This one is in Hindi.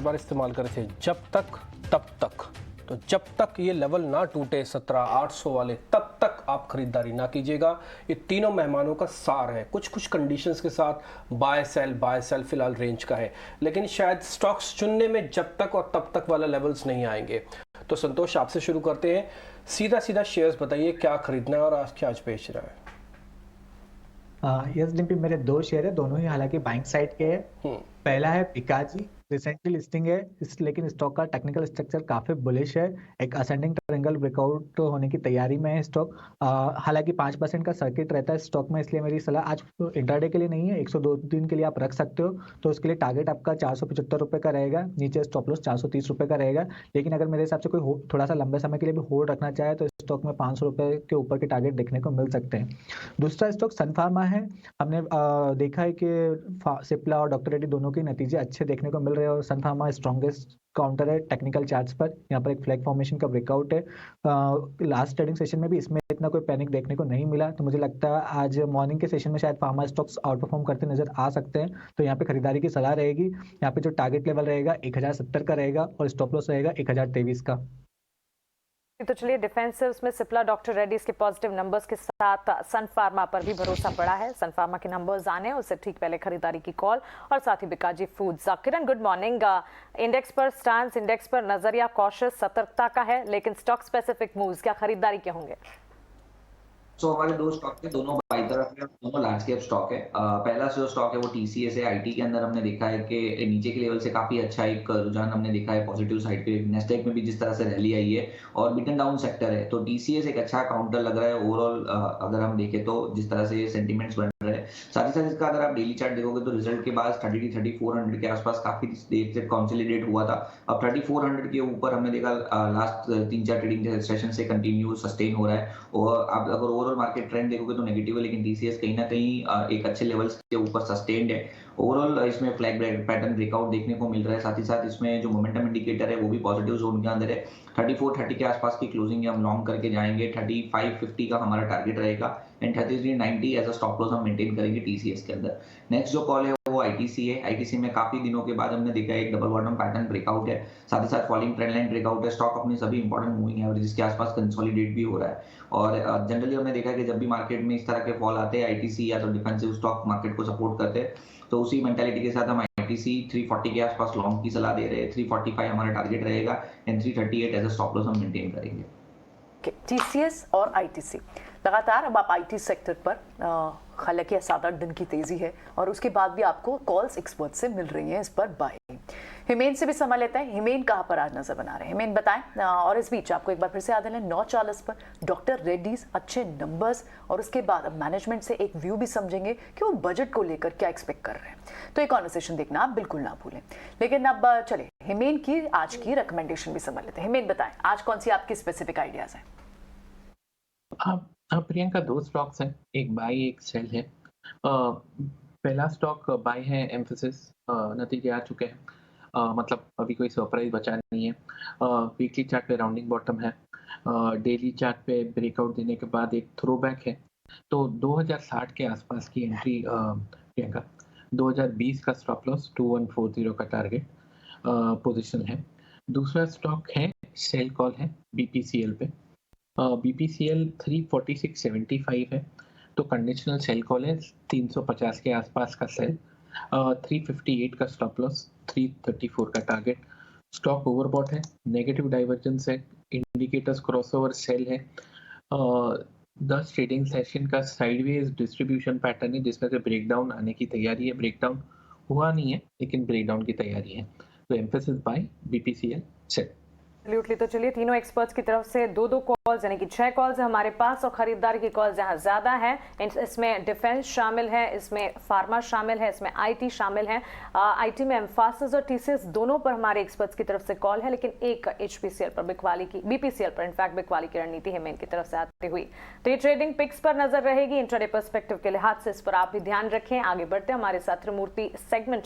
बार इस्तेमाल करे थे, जब तक तब तक। तो जब तक ये लेवल ना टूटे 17,800 वाले, तब तक आप खरीदारी ना कीजिएगा। ये तीनों मेहमानों का सार है। कुछ कुछ कंडीशंस के साथ बाय सेल फिलहाल रेंज का है, लेकिन शायद स्टॉक्स चुनने में जब तक और तब तक वाला लेवल्स नहीं आएंगे। तो संतोष, आपसे शुरू करते हैं। सीधा सीधा शेयर्स बताइए, क्या खरीदना है और आज क्या आज बेच रहा है? यस डिम्पी, मेरे दो शेयर है, दोनों ही हालांकि बाइंग साइड के हैं। पहला है पिकाजी, रिसेंटली लिस्टिंग है लेकिन स्टॉक का टेक्निकल स्ट्रक्चर काफी बुलिश है। एक असेंडिंग ट्रायंगल ब्रेकआउट होने की तैयारी में है स्टॉक। हालांकि 5% का सर्किट रहता है स्टॉक में, इसलिए मेरी सलाह आज इंट्राडे के लिए नहीं है, 102 दिन के लिए आप रख सकते हो। तो उसके लिए टारगेट आपका 475 रुपए का रहेगा, नीचे स्टॉप लॉस 430 रुपए का रहेगा। लेकिन अगर मेरे हिसाब से कोई थोड़ा सा लंबे समय के लिए भी होल्ड रखना चाहे तो स्टॉक में 500 रुपए के ऊपर के टारगेट देखने को मिल सकते हैं। दूसरा स्टॉक सन फार्मा है। हमने देखा है कि सिप्ला और डॉक्टर रेड्डी दोनों के नतीजे अच्छे देखने को मिल रहे हैं और सन फार्मा स्ट्रॉन्गेस्ट काउंटर है टेक्निकल चार्ट्स पर। यहाँ पर एक फ्लैग फॉर्मेशन का ब्रेकआउट है। लास्ट ट्रेडिंग सेशन में भी इसमें इतना कोई पैनिक देखने को नहीं मिला, तो मुझे लगता है आज मॉर्निंग के सेशन में शायद फार्मा स्टॉक्स आउट परफॉर्म करते नजर आ सकते हैं। तो यहाँ पे खरीदारी की सलाह रहेगी। यहाँ पे जो टारगेट लेवल रहेगा 1070 का रहेगा और स्टॉप लॉस रहेगा 1023 का। तो चलिए, डिफेंसिव्स में सिप्ला, डॉक्टर रेड्डीज के पॉजिटिव नंबर्स के साथ सन फार्मा पर भी भरोसा पड़ा है। सन फार्मा के नंबर्स आने उससे ठीक पहले खरीदारी की कॉल, और साथ ही बिकाजी फूड्स। किरण, गुड मॉर्निंग। इंडेक्स पर स्टांस, इंडेक्स पर नजरिया कॉशियस, सतर्कता का है, लेकिन स्टॉक स्पेसिफिक मूव्स क्या खरीदारी के होंगे? सो हमारे दो स्टॉक है, दोनों बाई तरफ है, दोनों लार्ज कैप स्टॉक है। पहला जो स्टॉक है वो टीसीएस है। आईटी के अंदर हमने देखा है कि नीचे के लेवल से काफी अच्छा एक रुझान हमने देखा है पॉजिटिव साइड पे। नेस्डेक में भी जिस तरह से रैली आई है और बीटन डाउन सेक्टर है, तो टीसीएस एक अच्छा काउंटर लग रहा है ओवरऑल। अगर हम देखें तो जिस तरह से सेंटीमेंट्स बन रहे हैं, साथ ही साथ इसका अगर आप डेली चार्ट देखोगे तो रिजल्ट के बाद 3400 के आसपास काफी देर से कंसोलिडेट हुआ था। अब 3400 के ऊपर हमने देखा लास्ट 3-4 ट्रेडिंग सेशन से कंटिन्यू सस्टेन हो रहा है। और आप अगर ओवरऑल मार्केट ट्रेंड देखोगे तो नेगेटिव है, लेकिन टीसीएस कहीं ना कहीं एक अच्छे लेवल्स के ऊपर सस्टेन्ड है। ओवरऑल इसमें फ्लैग पैटर्न ब्रेकआउट देखने को मिल रहा है। साथ ही साथ इसमें जो मोमेंटम इंडिकेटर है वो भी पॉजिटिव जोन के अंदर है। 3430 के आसपास की क्लोजिंग हम लॉन्ग करके जाएंगे। 3550 का हमारा टारगेट रहेगा and 3390 as a stop loss हम मेंटेन करेंगे टीसीएस के अंदर। नेक्स्ट जो कॉल है वो आईटीसी है। आईटीसी में काफी दिनों के बाद हमने देखा है एक डबल बॉटम पैटर्न ब्रेकआउट है, साथ ही साथ फॉलिंग ट्रेंड लाइन ब्रेकआउट है। स्टॉक अपनी सभी इंपॉर्टेंट मूविंग एवरेजेस के आसपास कंसोलिडेट भी हो रहा है। और जनरली हमने देखा है कि जब भी मार्केट में इस तरह के फॉल आते हैं, आईटीसी या तो डिफेंसिव स्टॉक मार्केट को सपोर्ट करते हैं, तो उसी मेंटालिटी के साथ हम आईटीसी 340 के आसपास लॉन्ग की सलाह दे रहे हैं। 345 हमारा टारगेट रहेगा and 338 as a stop loss हम मेंटेन करेंगे। टीसीएस और आईटीसी लगातार, अब आप आईटी सेक्टर पर हालांकि 7-8 दिन की तेजी है और उसके बाद भी आपको कॉल्स एक्सपर्ट से मिल रही हैं इस पर बाय। हिमेन से भी समझ लेते हैं, हिमेन कहाँ पर आज नजर बना रहे हैं, हिमेन बताएं। और इस बीच आपको एक बार फिर से याद है 9:40 पर डॉक्टर रेड्डीज अच्छे नंबर्स, और उसके बाद अब मैनेजमेंट से एक व्यू भी समझेंगे कि वो बजट को लेकर क्या एक्सपेक्ट कर रहे हैं। तो एक कॉन्वर्सेशन देखना आप बिल्कुल ना भूलें। लेकिन अब चले हिमेन की आज की रिकमेंडेशन भी समझ लेते हैं। हिमेन बताएं, आज कौन सी आपकी स्पेसिफिक आइडियाज है? हाँ प्रियंका, दो स्टॉक्स हैं, एक बाई एक सेल है। पहला स्टॉक बाई है एम्फेसिस। नतीजे आ चुके हैं, मतलब अभी कोई सरप्राइज बचा नहीं है। वीकली चार्ट पे राउंडिंग बॉटम है, डेली चार्ट पे ब्रेकआउट देने के बाद एक थ्रोबैक है। तो 2060 के आसपास की एंट्री प्रियंका। 2020 का स्टॉप लॉस 2140 का टारगेट पोजीशन है। दूसरा स्टॉक है सेल कॉल है बीपीसीएल पे। बीपीसीएल 346.75 है, तो कंडीशनल सेल कॉल है 350 के आसपास का सेल। 358 का स्टॉप लॉस, 334 का टारगेट। स्टॉक ओवरबॉट है, नेगेटिव डाइवर्जेंस है, इंडिकेटर्स क्रॉसओवर सेल है। 10 ट्रेडिंग सेशन का साइडवेज डिस्ट्रीब्यूशन पैटर्न है जिसमें से ब्रेकडाउन आने की तैयारी है। ब्रेकडाउन हुआ नहीं है लेकिन ब्रेकडाउन की तैयारी है। तो एम्फेसिस बाय बीपीसीएल सेल। तो चलिए, तीनों एक्सपर्ट्स की तरफ से 2-2 कॉल्स, यानी कि 6 कॉल्स है हमारे पास, और खरीदारी की कॉल्स यहाँ ज्यादा है। इसमें डिफेंस शामिल है, इसमें फार्मा शामिल है, इसमें आईटी शामिल है। आईटी में एम्फासिस और टीसीएस दोनों पर हमारे एक्सपर्ट्स की तरफ से कॉल है, लेकिन एक एचपीसीएल पर, बिकवाली की, बीपीसीएल पर इनफैक्ट बिकवाली की रणनीति हिमेन की तरफ से आती हुई। तो ये ट्रेडिंग पिक्स पर नजर रहेगी इंट्राडे पर्सपेक्टिव के लिहाज से, इस पर आप भी ध्यान रखें। आगे बढ़ते हमारे साथ त्रिमूर्ति सेगमेंट